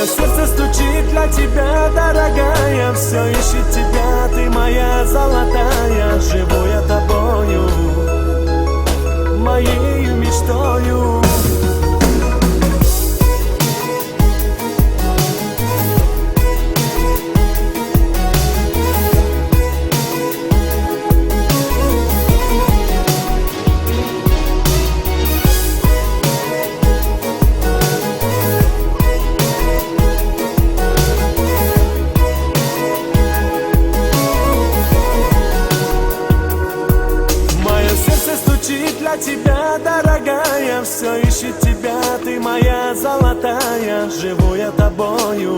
Мое сердце стучит для тебя, дорогая. Все ищет тебя, ты моя золотая. Живу я тобою, моей мечтою. Для тебя, дорогая, все ищет тебя, ты моя золотая. Живу я тобою,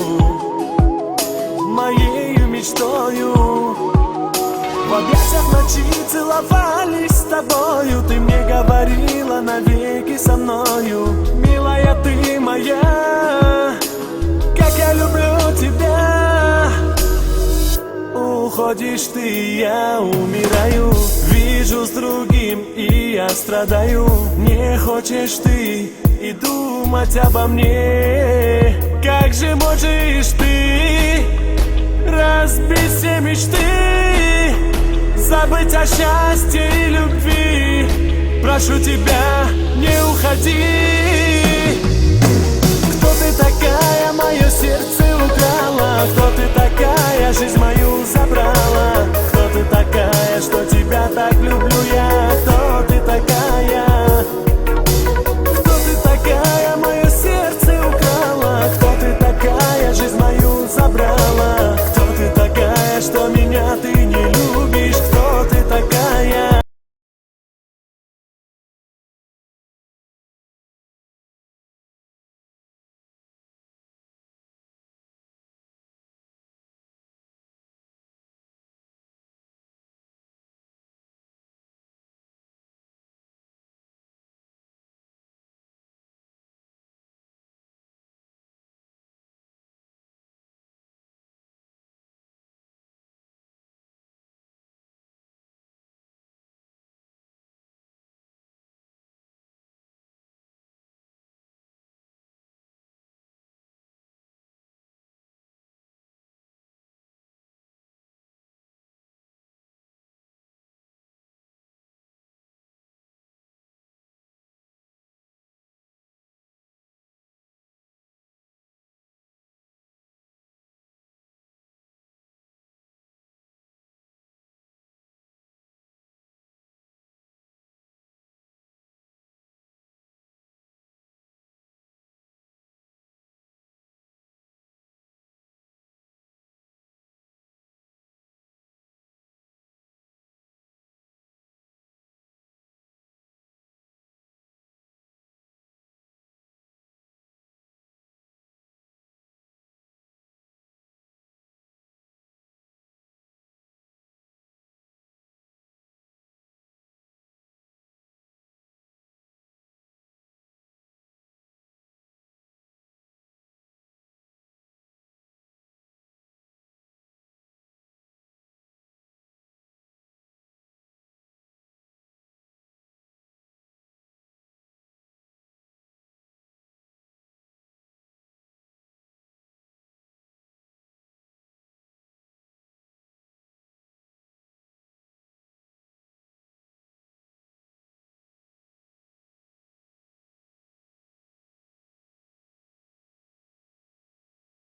моей мечтою. В объятиях ночи целовались с тобою. Ты мне говорила навеки со мною. Милая, ты моя, как я люблю тебя. Уходишь ты, я умираю. Вижу с другим, и я страдаю. Не хочешь ты и думать обо мне. Как же можешь ты разбить все мечты, забыть о счастье и любви? Прошу тебя, не уходи.